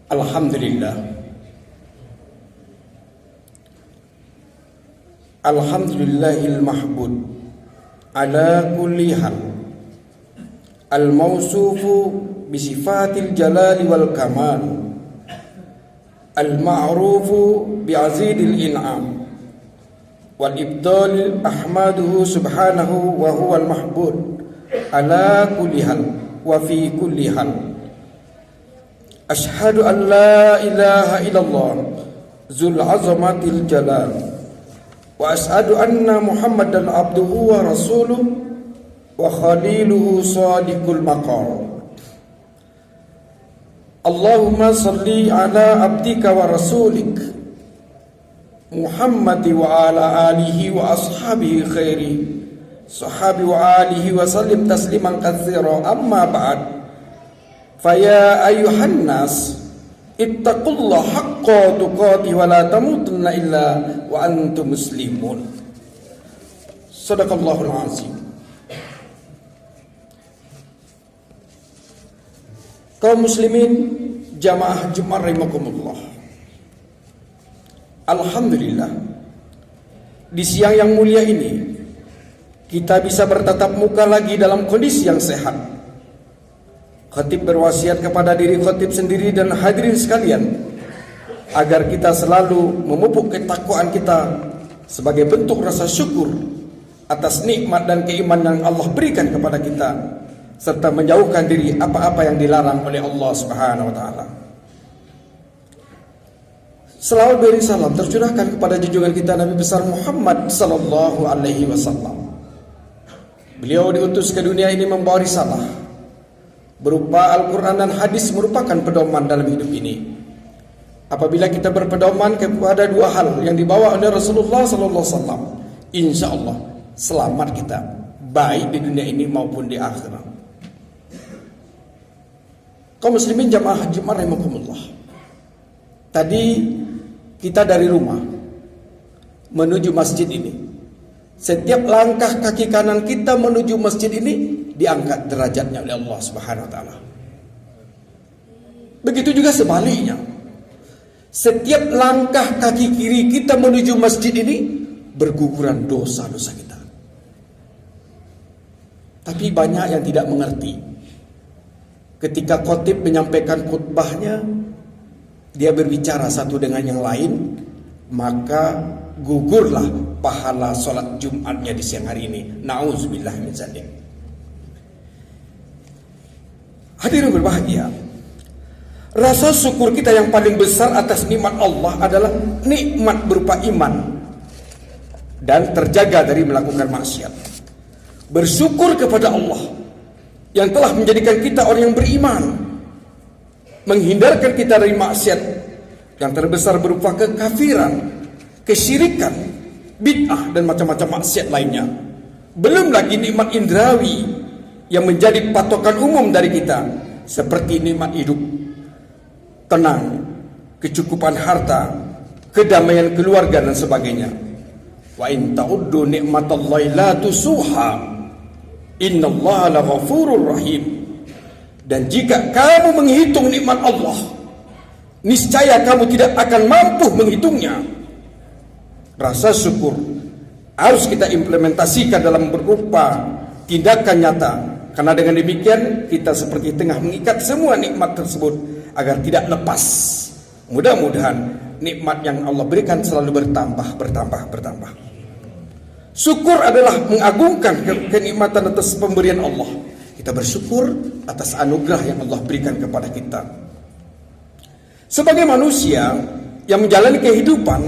Alhamdulillah. Alhamdulillahil mahbud ala kulli hal, al-mawsufu bisifatil jalali wal kamal, al-ma'rufu bi'azidil in'am, wal ibdal ahmaduhu subhanahu wa huwal mahbud ala kulli hal wa fi kulli hal. Ashhadu an la ilaha illallah zul azamatil jalal, wa ashhadu anna Muhammadan abduhu wa rasuluh wa khaliluhu sadiqul maqam. Allahumma salli ala abdika wa rasulik Muhammad wa ala alihi wa ashabihi khairi sahabi wa alihi wa sallim tasliman katsira. Amma ba'd. Faya ayuhan nas ittaqullah haqqa tuqatih wa la tamutunna illa wa antum muslimun. Sadaqallahul azim. Kaum muslimin jamaah Jumat rahimakumullah. Alhamdulillah, di siang yang mulia ini kita bisa bertatap muka lagi dalam kondisi yang sehat. Khatib berwasiat kepada diri khatib sendiri dan hadirin sekalian agar kita selalu memupuk ketakwaan kita sebagai bentuk rasa syukur atas nikmat dan keimanan yang Allah berikan kepada kita, serta menjauhkan diri apa-apa yang dilarang oleh Allah Subhanahu wa taala. Selawat beri salam tercurahkan kepada junjungan kita Nabi besar Muhammad sallallahu alaihi wasallam. Beliau diutus ke dunia ini membawa risalah berupa Al-Quran dan hadis, merupakan pedoman dalam hidup ini. Apabila kita berpedoman kepada dua hal yang dibawa oleh Rasulullah sallallahu alaihi wasallam, insya Allah selamat kita, baik di dunia ini maupun di akhirat. Kaum muslimin jamaah Jumat rahimakumullah. Tadi kita dari rumah menuju masjid ini. Setiap langkah kaki kanan kita menuju masjid ini diangkat derajatnya oleh Allah Subhanahu wa taala. Begitu juga sebaliknya. Setiap langkah kaki kiri kita menuju masjid ini berguguran dosa-dosa kita. Tapi banyak yang tidak mengerti. Ketika khatib menyampaikan khutbahnya, dia berbicara satu dengan yang lain, maka gugurlah pahala sholat Jumatnya di siang hari ini. Na'udzubillah min dzalik. Hadirin berbahagia, rasa syukur kita yang paling besar atas nikmat Allah adalah nikmat berupa iman dan terjaga dari melakukan maksiat. Bersyukur kepada Allah yang telah menjadikan kita orang yang beriman, menghindarkan kita dari maksiat yang terbesar berupa kekafiran, kesyirikan, bid'ah dan macam-macam maksiat lainnya. Belum lagi nikmat indrawi yang menjadi patokan umum dari kita, seperti nikmat hidup, tenang, kecukupan harta, kedamaian keluarga dan sebagainya. Wa in ta'uddu ni'matallahi la tusuha, innallaha laghafurur rahim. Dan jika kamu menghitung nikmat Allah, niscaya kamu tidak akan mampu menghitungnya. Rasa syukur harus kita implementasikan dalam berupa tindakan nyata, karena dengan demikian kita seperti tengah mengikat semua nikmat tersebut agar tidak lepas. Mudah-mudahan nikmat yang Allah berikan selalu bertambah. Syukur adalah mengagungkan kenikmatan atas pemberian Allah. Kita bersyukur atas anugerah yang Allah berikan kepada kita. Sebagai manusia yang menjalani kehidupan,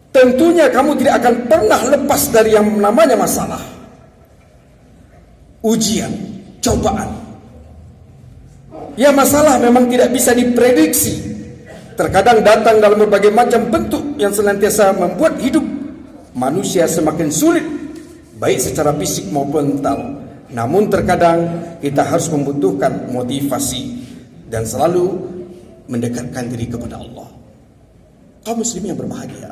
tentunya kamu tidak akan pernah lepas dari yang namanya masalah, ujian, cobaan. Ya, masalah memang tidak bisa diprediksi. Terkadang datang dalam berbagai macam bentuk yang senantiasa membuat hidup manusia semakin sulit, baik secara fisik maupun mental. Namun terkadang kita harus membutuhkan motivasi dan selalu mendekatkan diri kepada Allah. Kaum muslimin yang berbahagia,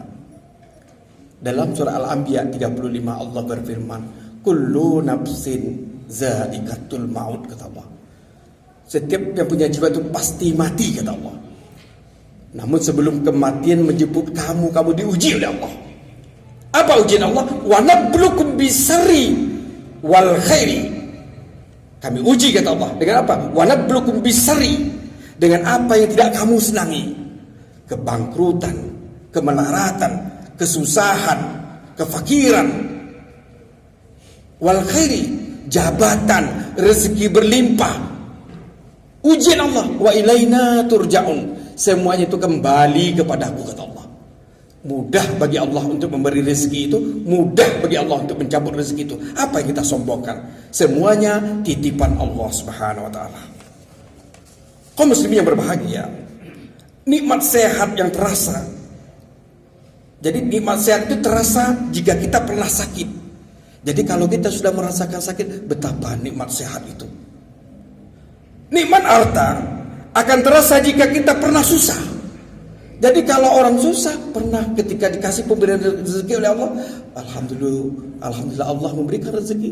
dalam surah Al-Anbiya 35 Allah berfirman, kullu nafsin za'iqatul maut, kata Allah. Setiap yang punya jiwa itu pasti mati, kata Allah. Namun sebelum kematian menjemput kamu, kamu diuji oleh Allah. Apa ujian Allah? Wa nabluukum bisarri wal khairi. Kami uji, kata Allah, dengan apa? Wa nabluukum bisarri, dengan apa yang tidak kamu senangi. Kebangkrutan, kemelaratan, kesusahan, kefakiran. Wal khairi, jabatan, rezeki berlimpah. Ujian Allah. Wa ilaina turja'un. Semuanya itu kembali kepadaku, kata Allah. Mudah bagi Allah untuk memberi rezeki itu, mudah bagi Allah untuk mencabut rezeki itu. Apa yang kita sombongkan? Semuanya titipan Allah Subhanahu wa taala. Kaum muslimin yang berbahagia, nikmat sehat yang terasa. Jadi nikmat sehat itu terasa jika kita pernah sakit. Jadi kalau kita sudah merasakan sakit, betapa nikmat sehat itu. Nikmat harta akan terasa jika kita pernah susah. Jadi kalau orang susah, pernah ketika dikasih pemberian rezeki oleh Allah, Alhamdulillah Allah memberikan rezeki,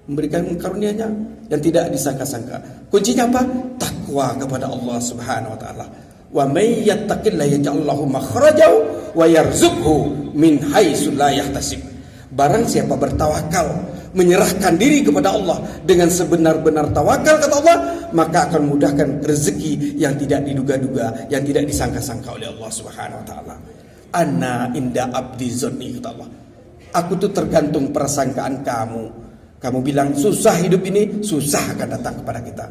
memberikan karunia-Nya yang tidak disangka-sangka. Kuncinya apa? Takwa kepada Allah Subhanahu wa taala. Wa may yattaqillaha yaj'al lahu makhrajan wa yarzuqhu min haitsu la yahtasib. Barang siapa bertawakal, menyerahkan diri kepada Allah dengan sebenar-benar tawakal, kata Allah, maka akan mudahkan rezeki yang tidak diduga-duga, yang tidak disangka-sangka oleh Allah Subhanahu wa taala. Ana inda abdi zonni, kata Allah. Aku tuh tergantung persangkaan kamu. Kamu bilang susah hidup ini, susah akan datang kepada kita.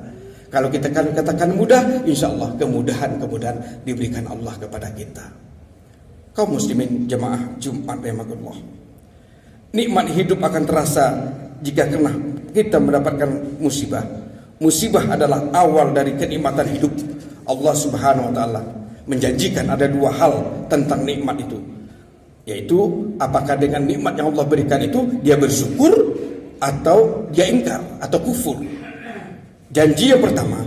Kalau kita kan katakan mudah, insya Allah kemudahan diberikan Allah kepada kita. Kaum muslimin jemaah Jumat rahimahullah. Nikmat hidup akan terasa jika kena kita mendapatkan musibah. Musibah adalah awal dari kenikmatan hidup. Allah Subhanahu wa taala menjanjikan ada dua hal tentang nikmat itu, yaitu apakah dengan nikmat yang Allah berikan itu dia bersyukur atau dia ingkar atau kufur. Janji yang pertama,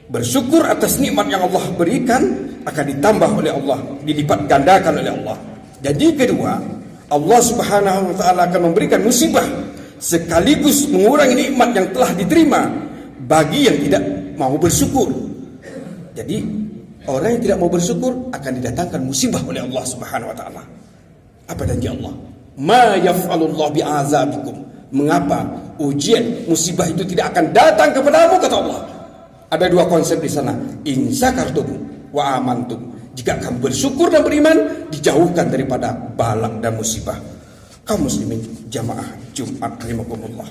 bersyukur atas nikmat yang Allah berikan akan ditambah oleh Allah, dilipat gandakan oleh Allah. Janji kedua, Allah Subhanahu wa taala akan memberikan musibah sekaligus mengurangi nikmat yang telah diterima bagi yang tidak mau bersyukur. Jadi orang yang tidak mau bersyukur akan didatangkan musibah oleh Allah Subhanahu wa taala. Apa janji Allah? Ma yaf'alullahu bi'azabikum. Mengapa ujian musibah itu tidak akan datang kepadamu, kata Allah. Ada dua konsep di sana. In syakartum wa amantum. Jika kamu bersyukur dan beriman, dijauhkan daripada balak dan musibah. Kaum muslimin jamaah Jumat rahimakumullah.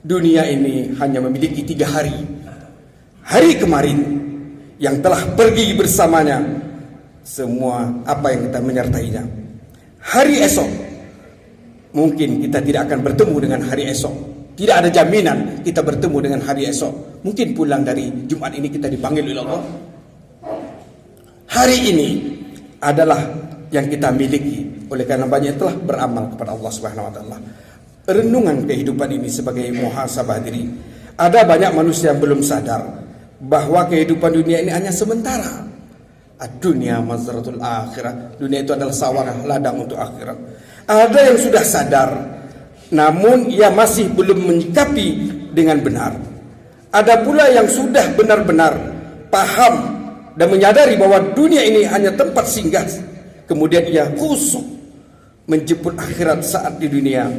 Dunia ini hanya memiliki 3 hari. Hari kemarin yang telah pergi bersamanya semua apa yang kita menyertainya. Hari esok mungkin kita tidak akan bertemu dengan hari esok. Tidak ada jaminan kita bertemu dengan hari esok. Mungkin pulang dari Jumat ini kita dipanggil oleh Allah. Hari ini adalah yang kita miliki. Oleh karena banyak telah beramal kepada Allah Subhanahu wa taala. Renungan kehidupan ini sebagai muhasabah diri. Ada banyak manusia yang belum sadar bahwa kehidupan dunia ini hanya sementara. Ad-dunya mazratul akhirah. Dunia itu adalah sawangan ladang untuk akhirat. Ada yang sudah sadar, namun ia masih belum menyikapi dengan benar. Ada pula yang sudah benar-benar paham dan menyadari bahwa dunia ini hanya tempat singgah. Kemudian ia khusyuk menjemput akhirat saat di dunia.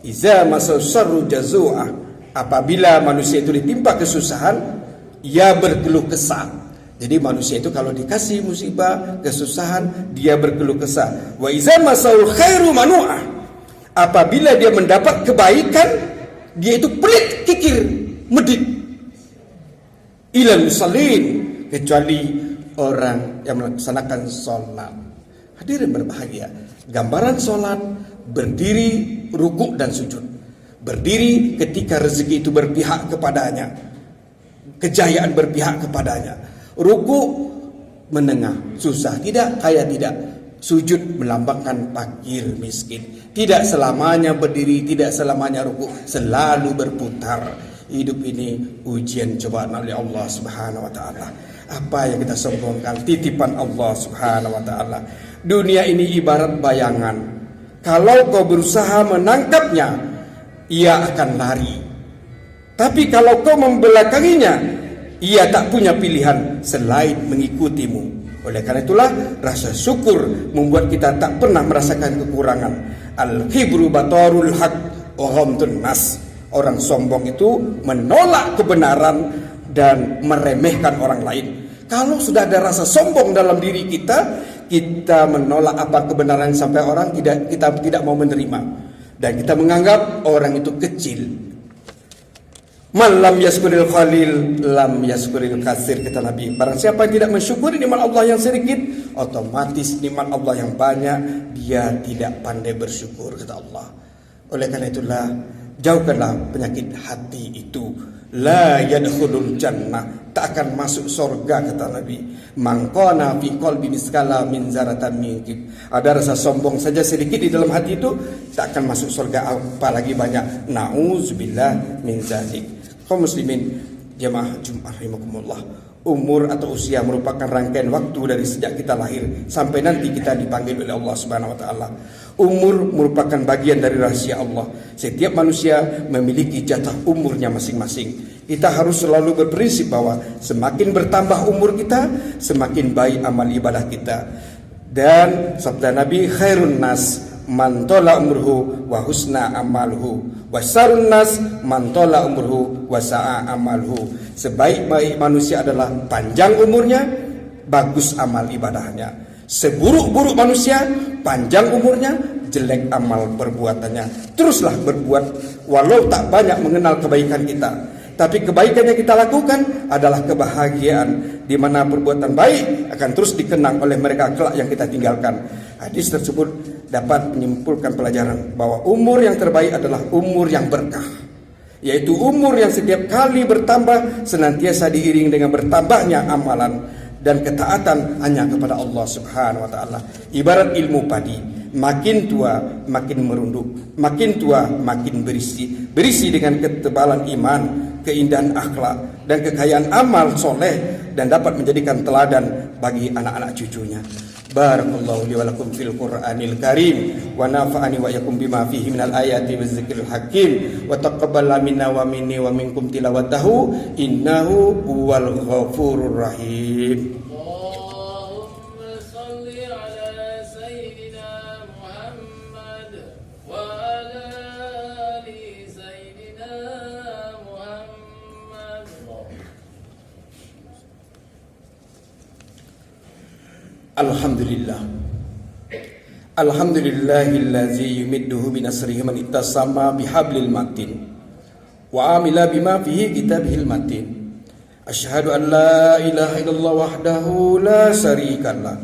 Iza masasarru jazua. Apabila manusia itu ditimpa kesusahan, ia berkeluh kesah. Jadi manusia itu kalau dikasih musibah, kesusahan, dia berkeluh kesah. Wa iza masaul khairu manu'ah. Apabila dia mendapat kebaikan, dia itu pelit, kikir, medit. Ilal musallin, kecuali orang yang melaksanakan sholat. Hadirin berbahagia, gambaran sholat berdiri, rukuk dan sujud. Berdiri ketika rezeki itu berpihak kepadanya, kejayaan berpihak kepadanya. Rukuk menengah, susah tidak, kaya tidak. Sujud melambangkan fakir miskin. Tidak selamanya berdiri, tidak selamanya rukuk, selalu berputar. Hidup ini ujian cobaan oleh Allah Subhanahu wa taala. Apa yang kita sombongkan? Titipan Allah Subhanahu wa taala. Dunia ini ibarat bayangan. Kalau kau berusaha menangkapnya, ia akan lari. Tapi kalau kau membelakanginya, ia tak punya pilihan selain mengikutimu. Oleh karena itulah rasa syukur membuat kita tak pernah merasakan kekurangan. Al-kibru batarul haq wa ghamtun nas. Orang sombong itu menolak kebenaran dan meremehkan orang lain. Kalau sudah ada rasa sombong dalam diri kita, kita menolak apa kebenaran sampai orang kita tidak mau menerima, dan kita menganggap orang itu kecil. Man lam yaskuril qalil lam yaskuril katsir, kata Nabi. Barang siapa yang tidak mensyukuri nikmat Allah yang sedikit, otomatis nikmat Allah yang banyak dia tidak pandai bersyukur, kata Allah. Oleh karena itulah jauhkanlah penyakit hati itu. La yadkhulul jannah, tak akan masuk surga, kata Nabi. Mangkana fi qalbi miskala min zaratan min kib. Ada rasa sombong saja sedikit di dalam hati itu, tak akan masuk surga, apalagi banyak. Nauzubillah min zalik. Kaum muslimin jamaah Jumat rahimakumullah, umur atau usia merupakan rangkaian waktu dari sejak kita lahir sampai nanti kita dipanggil oleh Allah Subhanahu wa taala. Umur merupakan bagian dari rahasia Allah. Setiap manusia memiliki jatah umurnya masing-masing. Kita harus selalu berprinsip bahwa semakin bertambah umur kita, semakin baik amal ibadah kita. Dan sabda Nabi, khairun nas man tola umruhu wa husna amalhu, wa syarrun nas man tola umruhu wa sa'a amalhu. Sebaik-baik manusia adalah panjang umurnya, bagus amal ibadahnya. Seburuk-buruk manusia, panjang umurnya, jelek amal perbuatannya. Teruslah berbuat walau tak banyak mengenal kebaikan kita, tapi kebaikan yang kita lakukan adalah kebahagiaan, di mana perbuatan baik akan terus dikenang oleh mereka kelak yang kita tinggalkan. Hadis tersebut dapat menyimpulkan pelajaran bahwa umur yang terbaik adalah umur yang berkah, yaitu umur yang setiap kali bertambah senantiasa diiring dengan bertambahnya amalan dan ketaatan hanya kepada Allah Subhanahu wa taala. Ibarat ilmu padi, makin tua makin merunduk, makin tua makin berisi dengan ketebalan iman, keindahan akhlak dan kekayaan amal soleh, dan dapat menjadikan teladan bagi anak-anak cucunya. Barakallahu li wa lakum fil Qur'anil Karim wa nafa'ani wa yakum bima fihi minal ayati wa zikril hakim wa taqabbal minna wa minni wa minkum tilawatahu innahu huwal ghafurur rahim. Allahumma shalli ala sayyidina Muhammad wa ala ali sayyidina Muhammad. Alhamdulillah. Alhamdulillahillazi yumidduhu binasrihi man ittasama bihablil matin wa amila bima fihi kitabihil matin. Asyhadu an la ilaha illallah wahdahu la syarikalah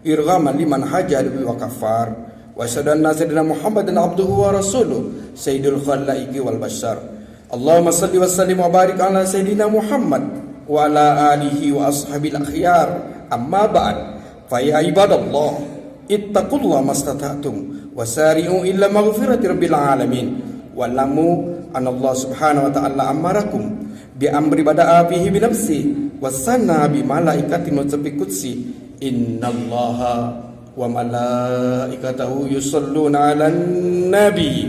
irghaman liman hajad wa kafar wa asyhadu anna sayyidina Muhammadan abduhu wa rasuluh sayyidul khalaiqi wal bashar. Allahumma salli wa sallim wa barik ala sayyidina Muhammad wa ala alihi wa ashabil akhyar. Amma ba'd. Faya ibadallah ittaqullaha mastata'tum wasari'u illa maghfirati rabbil alamin wa'lamu anallahu subhanahu wa ta'ala amarakum bi amri bada'a fihi bi nafsi wasanna bi malaikatin wa qudsi innallaha wa malaikatahu yusalluna 'alan nabi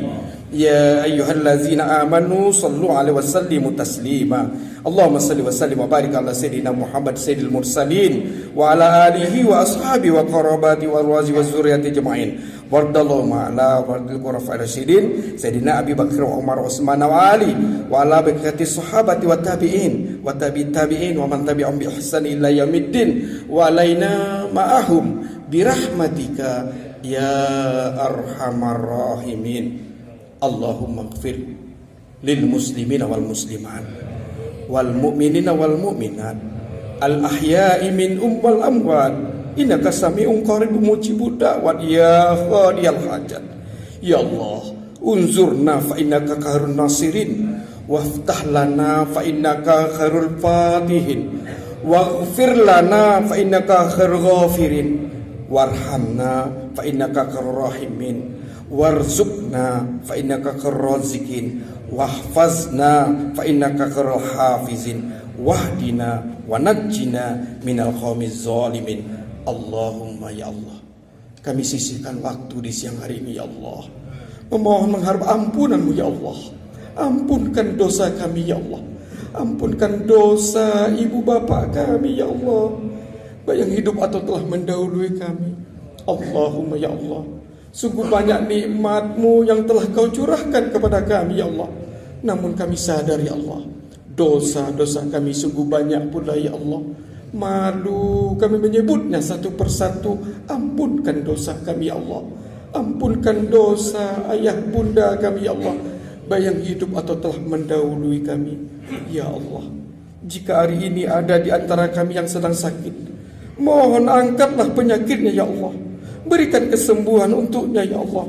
ya ayyuhallazina amanu sallu 'alaihi wa sallimu taslima. Allahumma salli wa sallim wa barik ala sayyidina Muhammad sayyidil mursalin wa ala alihi wa ashabi wa qarabati wa razi wa zurriyati jama'in. Wardallahu ma'ala wardil qurafa rasyidin sayyidina Abi Bakar wa Umar wa Utsman wa Ali wa ala baqiyati sahabati wa tabi'in wa tabi'in wa man tabi'ahum bi ihsan ila yaumiddin wa alaina ma'ahum bi rahmatika ya arhamar rahimin. Allahumma ighfir lil muslimina wal muslimat wal mu'minina wal mu'minat al ahya'i min wal amwat innaka sami'un qaribun mujibud da'wat ya qadiyal hajat. Ya Allah, unzurna fa innaka khairun nasirin waftah lana fa innaka khairul fatihin waghfir lana fa innaka khairul ghafirin warhamna fa innaka khairur rahimin warzuqna fa innaka khairur raziqin wahfazna fa innaka khairul hafizin wahdina wa najjina minal qaumiz zalimin. Allahumma ya Allah, kami sisihkan waktu di siang hari ini ya Allah, memohon mengharap ampunan-Mu ya Allah. Ampunkan dosa kami ya Allah, ampunkan dosa ibu bapak kami ya Allah. baik yang hidup atau telah mendahului kami. Allahumma ya Allah, sungguh banyak nikmat-Mu yang telah Kau curahkan kepada kami ya Allah. Namun kami sadar ya Allah, dosa-dosa kami sungguh banyak pula ya Allah. Malu kami menyebutnya satu persatu. Ampunkan dosa kami ya Allah. Ampunkan dosa ayah bunda kami ya Allah, baik yang hidup atau telah mendahului kami ya Allah. Jika hari ini ada di antara kami yang sedang sakit, mohon angkatlah penyakitnya ya Allah. Berikan kesembuhan untuknya ya Allah.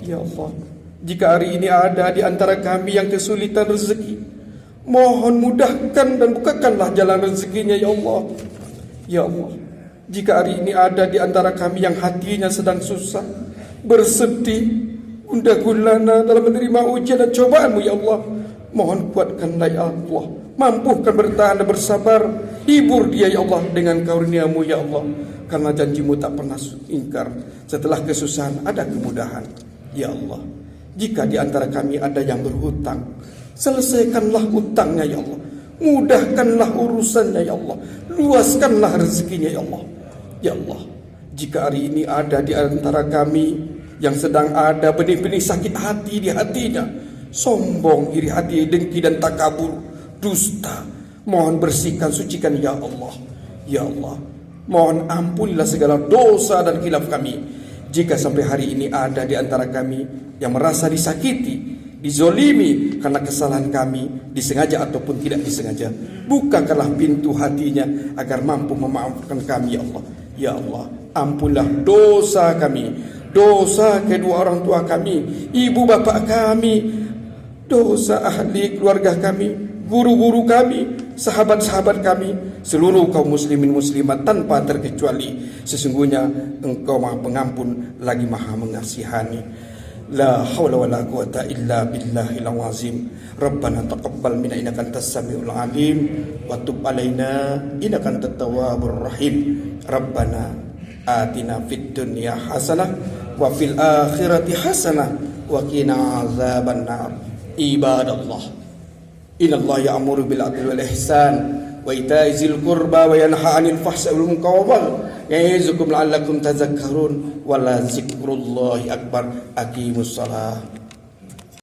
Ya Allah, jika hari ini ada di antara kami yang kesulitan rezeki, mohon mudahkan dan bukakanlah jalan rezekinya ya Allah. Ya Allah, jika hari ini ada di antara kami yang hatinya sedang susah, bersedih, gundah gulana dalam menerima ujian dan cobaan-Mu ya Allah, mohon kuatkanlah ya Allah. Mampukan bertahan dan bersabar. Hibur dia ya Allah dengan karunia-Mu ya Allah, karena janji-Mu tak pernah ingkar. Setelah kesusahan ada kemudahan ya Allah. Jika di antara kami ada yang berhutang, selesaikanlah hutangnya ya Allah. Mudahkanlah urusannya ya Allah. Luaskanlah rezekinya ya Allah. Ya Allah, jika hari ini ada di antara kami yang sedang ada benih-benih sakit hati di hatinya, sombong, iri hati, dengki dan takabur, dusta, mohon bersihkan, sucikan ya Allah. Ya Allah, mohon ampunilah segala dosa dan khilaf kami. Jika sampai hari ini ada di antara kami yang merasa disakiti, dizolimi karena kesalahan kami, disengaja ataupun tidak disengaja, bukakanlah pintu hatinya agar mampu memaafkan kami ya Allah. Ya Allah, ampunlah dosa kami, dosa kedua orang tua kami, ibu bapak kami, dosa ahli keluarga kami, guru-guru kami, sahabat-sahabat kami, seluruh kaum muslimin muslimat tanpa terkecuali. Sesungguhnya Engkau Maha Pengampun lagi Maha Mengasihani. La haula wala quwata illa billahil azim. Rabbana taqabbal minna innaka antas samiul alim wa tub alaina innaka antat tawwabur rahim. Rabbana atina fid dunya hasanah wa fil akhirati hasanah wa qina azabannar. Ibadallah, innallaha ya'muru bil adli wal ihsan wa ita'i dzil qurba wa yanha 'anil fahsya'i wal munkari wal baghi ya'izukum la'allakum tadhakkarun wa la dzikrullahi akbar. Aqimus shalah.